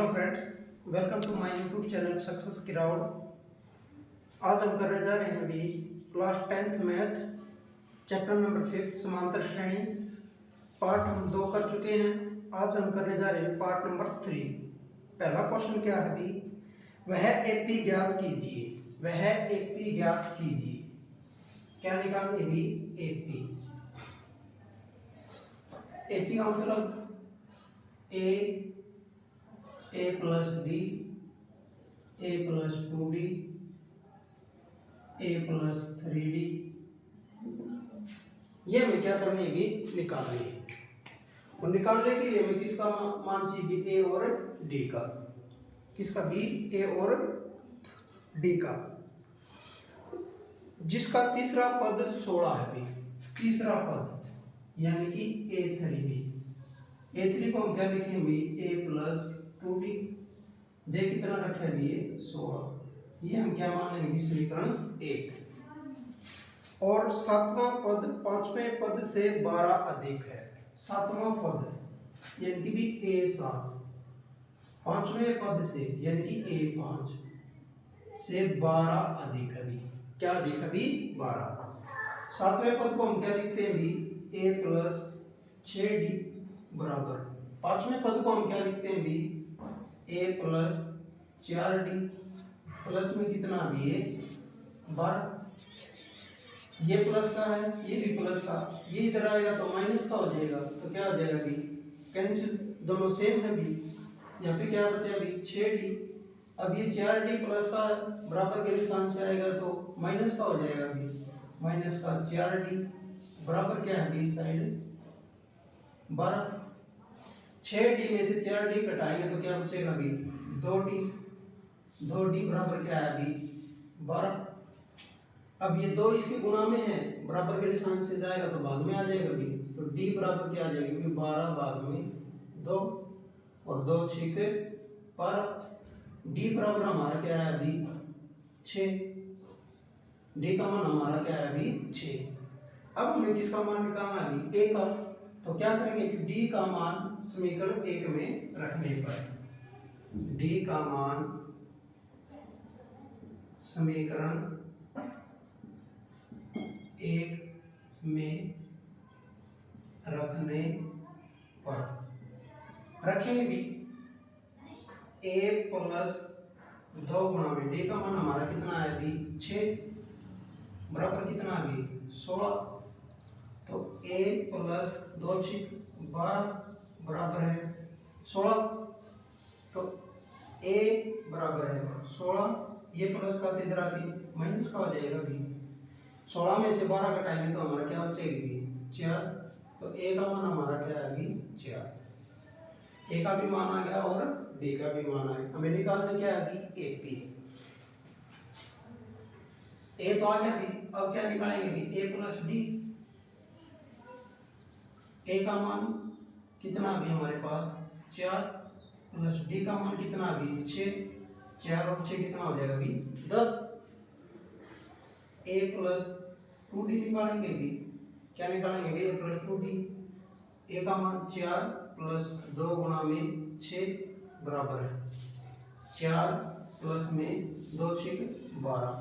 Hello friends, welcome to my YouTube channel success crowd. आज हम करने जा रहे हैं अभी class 10th math chapter number 5 समांतर श्रेणी। पार्ट हम 2 कर चुके हैं। आज हम करने जा रहे हैं पार्ट नंबर 3। पहला क्वेश्चन क्या है अभी, वह एपी ज्ञात कीजिए। वह एपी ज्ञात कीजिए, क्या निकालने भी एपी। एपी का मतलब ए प्लस डी, ए प्लस 2d, ए प्लस 3d, ये हमें क्या करनी है, निकालनी है। और निकालने के लिए हमें किसका मान चाहिए, ए और डी का। किसका भी, ए और डी का। जिसका तीसरा पद 16 है भी, तीसरा पद यानी कि a3b। a3 को हम क्या लिखेंगे, a प्लस 2d। दे कितना रखा है ये 16। ये हम क्या मान लेंगे, समीकरण 1। और सातवां पद पांचवें पद से 12 अधिक है। सातवां पद यानी कि भी a7 पांचवें पद से यानी कि a5 से 12 अधिक है भी। क्या अधिक है भी, 12। सातवें पद को हम क्या लिखते हैं भी, a प्लस 6d बराबर। पांचवें पद को हम क्या लिखते हैं भी, a प्लस 4d प्लस में कितना भी है 12। ये प्लस का है, ये भी प्लस का, ये इधर आएगा तो माइनस का हो जाएगा। तो क्या हो जाएगा भी, कैंसिल, दोनों सेम है भी। यहाँ पे क्या बचा भी 6d। अब ये 4d प्लस का बराबर के निशान से आएगा तो माइनस का हो जाएगा भी। माइनस का 4d बराबर क्या है भी, साइड 12। 6d में से 4d घटाएंगे तो क्या बचेगा भी 2d। 2d बराबर क्या है भी 12। अब ये 2 इसके गुणा में है, बराबर के निशान से जाएगा तो भाग में आ जाएगा भी। तो d बराबर क्या आ जाएगा भी 12 भाग में 2 और 2 6 12। d बराबर हमारा क्या है अभी 6। d का मान हमारा क्या है अभी 6। अब हमें किसका मान निकालना है अभी, a का। तो क्या करेंगे कि d का मान समीकरण 1 में रखने पर, d का मान समीकरण 1 में रखने पर रखेंगे भी a प्लस 2 गुणा में d का मान हमारा कितना है अभी 6 बराबर कितना अभी 16। तो a प्लस 2 6 12 बराबर है 16। तो a बराबर है 16, ये प्लस का इधर आके माइनस का हो जाएगा भी। 16 में से 12 घटाएंगे तो हमारा क्या बचेगा भी 4। तो a का मान हमारा क्या है अभी 4। a का भी मान आ गया और d का भी मान आ गया। हमें निकालना क्या है अभी ap। a तो आ गया भी, अब क्या निकालेंगे भी a प्लस d। a का मान कितना भी हमारे पास 4 प्लस d का मान कितना भी 6। 4 और 6 कितना हो जाएगा भी 10। a प्लस 2d निकालेंगे भी, क्या निकालेंगे भी a प्लस 2d। a का मान 4 प्लस 2 गुणा में 6 बराबर है 4 प्लस में 2 6 12।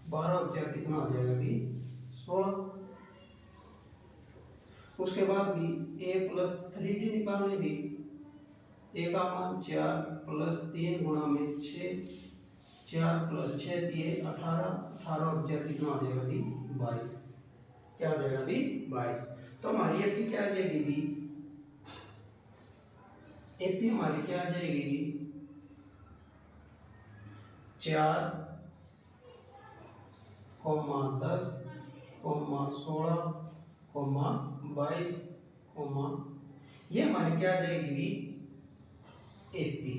12 और 4 कितना हो जाएगा भी 16। उसके बाद भी a प्लस 3d निकालने भी, a का मान 4 प्लस 3 गुणा में 6। 4 प्लस 6 दिए 18। 18 और 4 कितना हो जाएगा भी 22। क्या हो जाएगा भी 22। तो हमारी एपी क्या आ जाएगी भी, एपी हमारी क्या आ जाएगी भी 4, 10, 16, 22, ये हमारी क्या आ जाएगी भी एपी।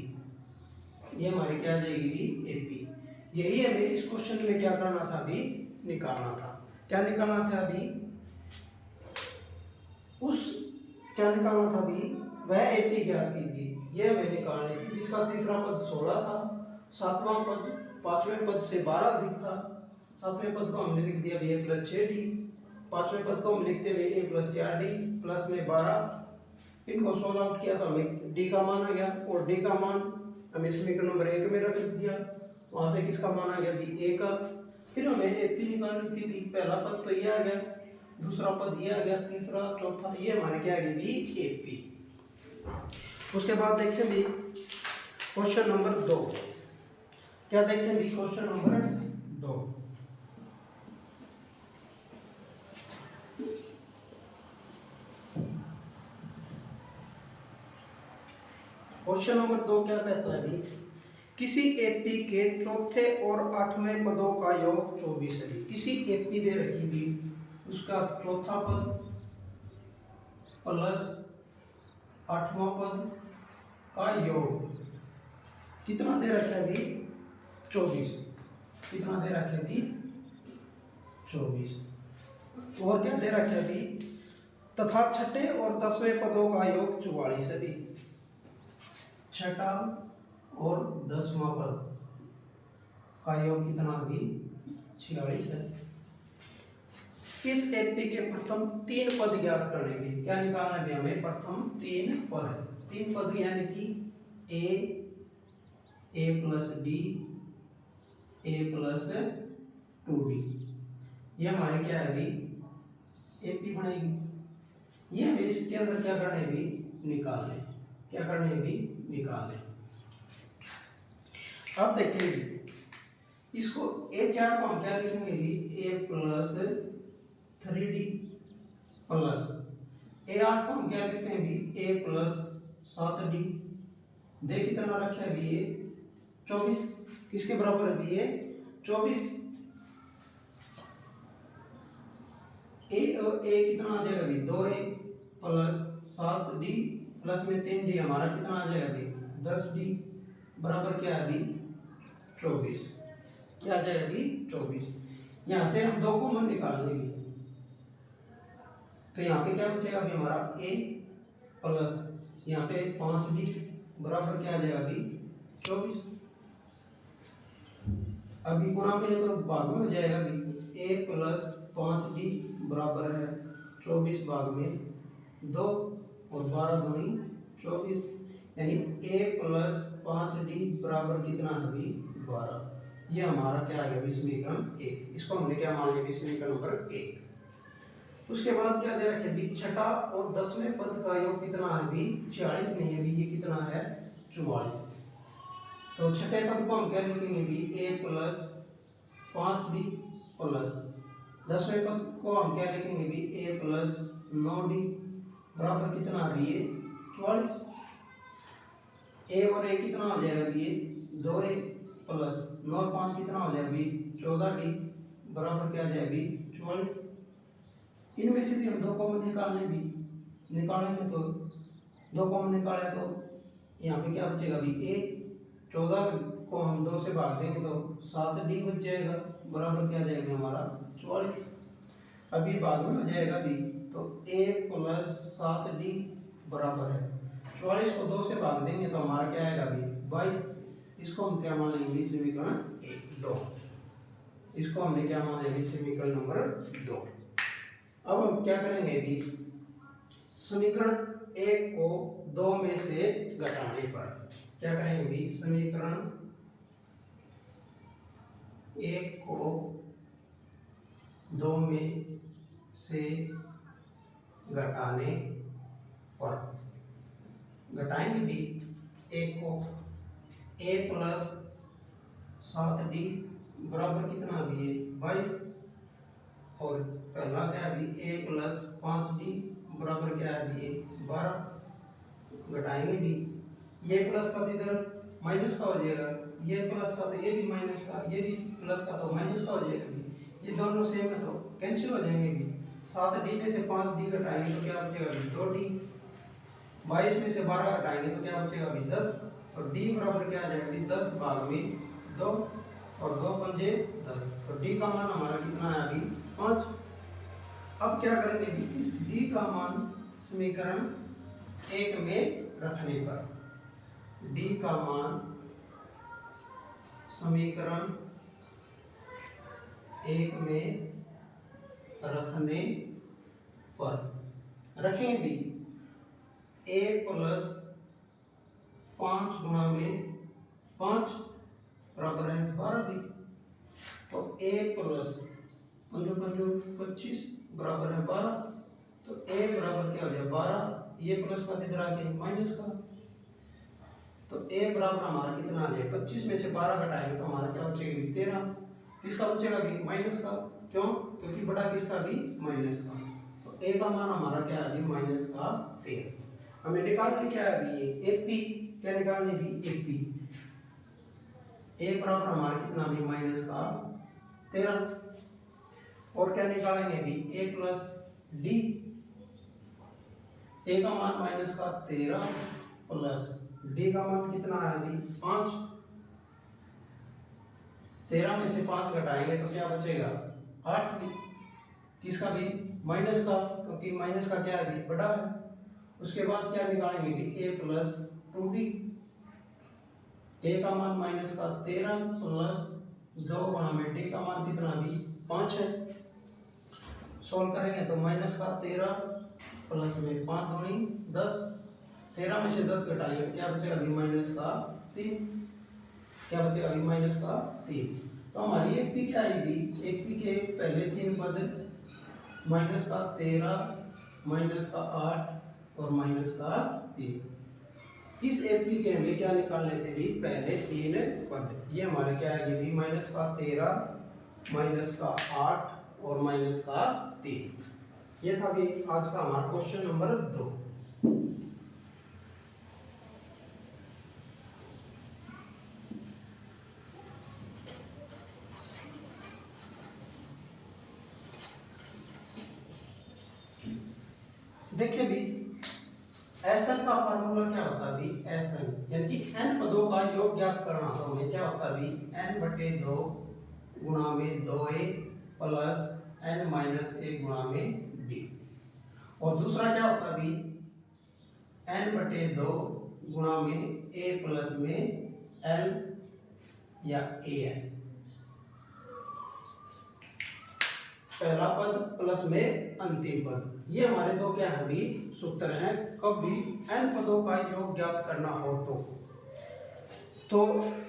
ये हमारी क्या आ जाएगी भी एपी। यही हमें इस क्वेश्चन में क्या करना था अभी, निकालना था। क्या निकालना था अभी, क्या निकालना था अभी, वह एपी ज्ञात कीजिए। ये हमें निकालनी थी। जिसका तीसरा पद 16 था, सातवां पद पांचवें पद से 12 अधिक था। सातवें पद को हमने लिख दिया a प्लस 6d। पांचवें पद को हम लिखते हुए a प्लस 4d प्लस में 12। इनको सोल्व आउट किया तो हमें d का मान आ गया। और d का मान हमें समीकरण नंबर 1 में रख दिया, वहां से किसका मान आ गया बी ए का। फिर हमें एपी निकालनी थी बी, पहला पद तो ये आ गया, दूसरा पद ये आ गया, तीसरा चौथा ये हमारे क्या आ गया बी एपी। उसके बाद देखें भी क्वेश्चन नंबर 2, क्या देखें भी क्वेश्चन नंबर 2। क्वेश्चन नंबर 2 क्या कहता है भी, किसी एपी के चौथे और आठवें पदों का योग 24 है। किसी एपी दे रखी भी, उसका चौथा पद प्लस आठवां पद का योग कितना दे रखा है भी 24। कितना दे रखा है भी 24। और क्या दे रखा है भी, तथा छठे और 10वें पदों का योग 44 है भी। छठा और 10वां पद का योग कितना भी 46 है। इस एपी के प्रथम 3 पद ज्ञात करने की, क्या निकालना है हमें, प्रथम 3 पद। 3 पद यानी कि ए प्लस डी, ए प्लस 2d, ये हमारे क्या है भी एपी बनेगी। ये हमें इसके अंदर क्या करना है भी निकालने, क्या करना है भी निकालने। अब देखेंगे इसको A4 को हम क्या लिखेंगे भी ए प्लस 3d प्लस A8 को हम क्या लिखते हैं भी ए प्लस 7d। दे कितना रखा है भी ये 24, किसके बराबर है भी ये 24। ए कितना आ जाएगा भी 2a प्लस 7d प्लस में 3d, हमारा कितना आ जाएगा भी 10d बराबर क्या है भी 24। क्या आ जाएगा भी 24। यहाँ से हम 2 कॉमन निकाल लेंगे, तो यहाँ पे क्या बचेगा भी हमारा a प्लस यहाँ पे 5d बराबर क्या आ जाएगा भी 24। अभी गुणा में तो भाग में हो जाएगा भी a प्लस 5d बराबर है 24 भाग में 2 और 12 दूनी 24, यानी a प्लस 5d बराबर कितना है भी 12। ये हमारा क्या आ गया समीकरण 1। इसको हमने क्या मान लिया समीकरण नंबर 1। उसके बाद क्या दे रखे भी छठा और 10वें पद का योग कितना है भी 46 नहीं है भी, ये कितना है 44। तो छठे पद को हम क्या लिखेंगे भी a प्लस 5d प्लस 10वें पद को हम क्या लिखेंगे भी a प्लस 9d बराबर कितना आ रही है 44। a और a कितना हो जाएगा भी 2a प्लस 9 और 5 कितना हो जाएगा भी 14d बराबर क्या आ जाएगा भी 44। इनमें से भी हम 2 कॉमन निकालेंगे, तो 2 कॉमन निकाले तो यहाँ पे क्या बचेगा भी a, 14 को हम 2 से भाग देंगे तो 7d बच जाएगा बराबर क्या आ जाएगा हमारा 44। अभी भाग में हो जाएगा भी, तो a प्लस 7d बराबर है 44 को 2 से भाग देंगे तो हमारा क्या आएगा भी 22। इसको हम क्या मान लेंगे समीकरण 2। इसको हमने क्या मान लिया समीकरण नंबर 2। अब हम क्या करेंगे भी समीकरण 1 को 2 में से घटाने पर क्या करेंगे भी समीकरण 1 को 2 में से घटाने पर घटाएंगे भी 1 को a प्लस 7d बराबर कितना भी है 22, और पहला क्या है भी a प्लस 5d बराबर क्या है भी 12। घटाएंगे भी ये प्लस का तो इधर माइनस का हो जाएगा, ये प्लस का तो ये भी माइनस का, ये भी प्लस का तो माइनस का हो जाएगा भी, ये दोनों सेम है तो कैंसिल हो जाएंगे भी। 7d में से 5d घटाएंगे तो क्या बचेगा भी 2d। 22 में से 12 घटाएंगे तो क्या बचेगा भी 10, तो d बराबर क्या आ जाएगा भी 10 भाग में 2 और 2 पंजे 10, तो d का मान हमारा कितना है अभी 5। अब क्या करेंगे भी इस d का मान समीकरण 1 में रखने पर, d का मान समीकरण 1 में रखने पर रखेंगे भी a प्लस 5 गुणा में 5 बराबर है 12 भी। तो a प्लस 5 5 25 बराबर है 12। तो a बराबर क्या हो जाए 12, ये प्लस का इधर आके माइनस का। तो a बराबर हमारा कितना आ जाए 25 में से 12 घटाएंगे तो हमारा क्या बचेगा 13। किसका बचेगा भी माइनस का, क्यों, क्योंकि बड़ा किसका भी माइनस का। तो a का मान हमारा क्या है भी माइनस का 13। हमें निकालनी क्या है भी ये AP, क्या निकालनी भी AP। a बराबर हमारा कितना भी माइनस का 13। और क्या निकालेंगे भी a प्लस d। a का मान माइनस का 13 प्लस d का मान कितना है अभी 5। 13 में से 5 घटाएंगे तो क्या बचेगा 8 भी। किसका भी माइनस का, क्योंकि माइनस का क्या है भी बड़ा है। उसके बाद क्या निकालेंगे भी a प्लस 2d। a का मान माइनस का 13 प्लस 2 गुणा में d का मान कितना भी 5 है। सॉल्व करेंगे तो माइनस का 13 प्लस में 5 दूनी 10। 13 में से 10 घटाएंगे क्या बचेगा भी माइनस का 3। क्या बचेगा भी माइनस का 3। तो हमारी एक पी क्या आएगी, एक पी के पहले 3 पद माइनस का 13 माइनस का 8 और माइनस का 3। इस एपी के हमें क्या निकालने थे भी पहले 3 पद। ये हमारे क्या आएंगे भी माइनस का 13 माइनस का 8 और माइनस का 3। ये था भी आज का हमारा क्वेश्चन नंबर 2। देखिए भी Sn का फार्मूला क्या होता है भी Sn यानी कि n पदों का योग ज्ञात करना। तो हमें क्या होता है भी n/2 गुणा में 2a प्लस n माइनस 1 गुणा में d। और दूसरा क्या होता है भी n/2 गुणा में a प्लस में l या an। पहला पद प्लस में अंतिम पद, ये हमारे दो क्या है भी सूत्र हैं। कब भी n पदों का योग ज्ञात करना हो तो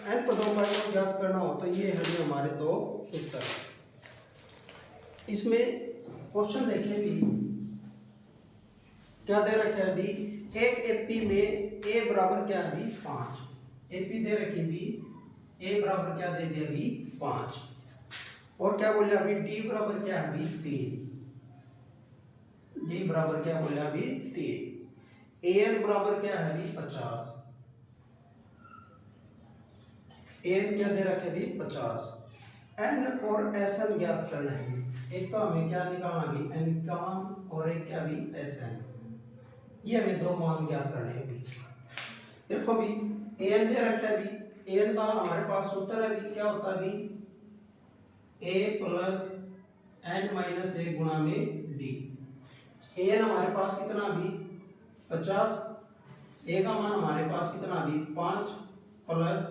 n पदों का योग ज्ञात करना हो तो ये है भी हमारे दो सूत्र। इसमें क्वेश्चन देखिए भी क्या दे रखा है भी एक एपी में a बराबर क्या है भी 5। एपी दे रखी भी a बराबर क्या दे दिया भी 5। और क्या बोले अभी d बराबर क्या है अभी 3। d बराबर क्या बोले अभी 3। an बराबर क्या है अभी 50। an क्या दे रखे अभी 50। n और sn ज्ञात करना है। एक तो हमें क्या निकालना अभी n का मान और एक क्या अभी sn। ये हमें दो मान ज्ञात करने हैं अभी। देखो अभी an दे रखा है अभी an का हमारे पास सूत्र है अभी क्या होता है अभी a प्लस n माइनस 1 गुणा में d। an हमारे पास कितना भी 50। a का मान हमारे पास कितना भी 5 प्लस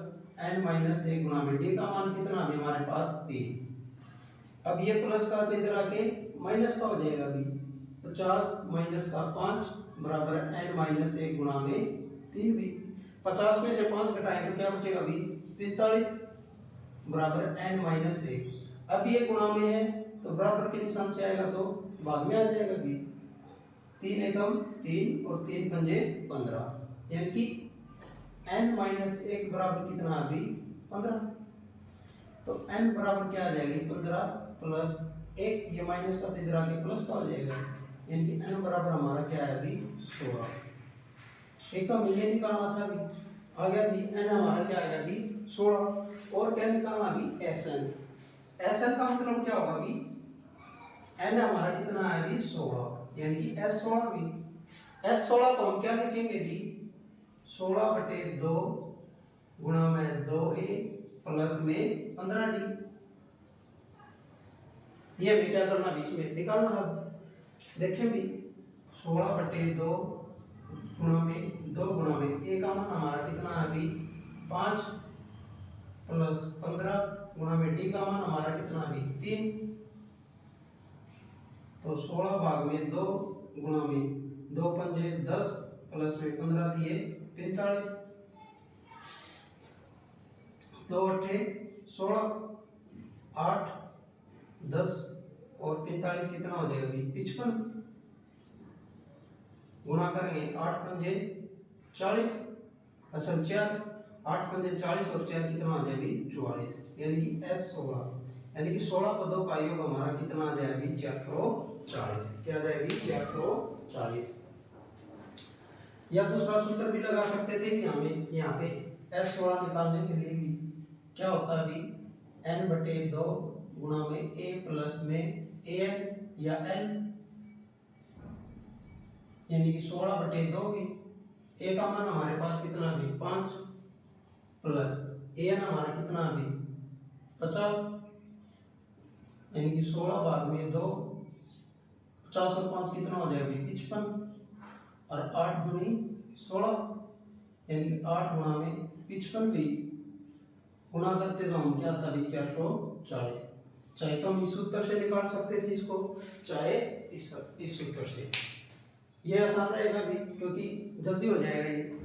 n माइनस 1 गुणा में d का मान कितना भी हमारे पास 3। अब ये प्लस का तो इधर आके माइनस का हो जाएगा अभी 50 माइनस का 5 बराबर n माइनस 1 गुणा में 3 भी। 50 में से 5 घटाएंगे तो क्या बचेगा अभी 45 बराबर n माइनस 1। अब ये गुणा में है तो बराबर के निशान से आएगा तो भाग में आ जाएगा भी 3 एकम 3 और 3 पंजे 15 यानी कि n माइनस 1 बराबर कितना अभी 15। तो n बराबर क्या आ जाएगी 15 प्लस 1 ये माइनस का इधर आके प्लस का हो जाएगा यानी कि n बराबर हमारा क्या है अभी 16। एक तो हमें ये निकालना था अभी आ गया अभी n हमारा क्या आएगा अभी 16। और क्या निकालना अभी Sn। Sn का मतलब क्या होगा अभी n हमारा कितना है अभी 16 यानी कि S16 भी। S16 को हम क्या लिखेंगे जी 16/2 गुणा में 2a प्लस में 15d। ये हमें क्या करना बीच में निकालना। अब देखें भी 16/2 गुणा में 2 गुणा में a का मान हमारा कितना है अभी 5 प्लस 15 गुणा में d का मान हमारा कितना अभी 3। तो 16 भाग में 2 गुणा में 2 पंजे 10 प्लस में 15 दिए 45। दो अट्ठे 16, 8 10 और 45 कितना हो जाएगा अभी 55। गुणा करेंगे 8 पंजे 40, असल 4, 8 पंजे 40 और 4 कितना आ जाएगी 44, यानी कि S16, यानी कि 16 पदों का योग हमारा कितना आ जाएगी 440। क्या आ जाएगी 440। या दूसरा सूत्र भी लगा सकते थे कि हमें यहाँ पे S16 निकालने के लिए भी क्या होता है अभी n/2 गुणा में a प्लस में an या l, यानी कि 16/2 भी a का मान हमारे पास कितना अभी 5 प्लस an हमारा कितना अभी 50, यानी कि 16/2 50 और 5 कितना हो जाएगा 55 और 8 दूनी 16, यानी कि 8 गुणा में 55 भी गुणा करते तो हम क्या आता है 440। चाहे तो हम इस सूत्र से निकाल सकते थे इसको, चाहे इस सूत्र से, ये आसान रहेगा भी क्योंकि जल्दी हो जाएगा ये।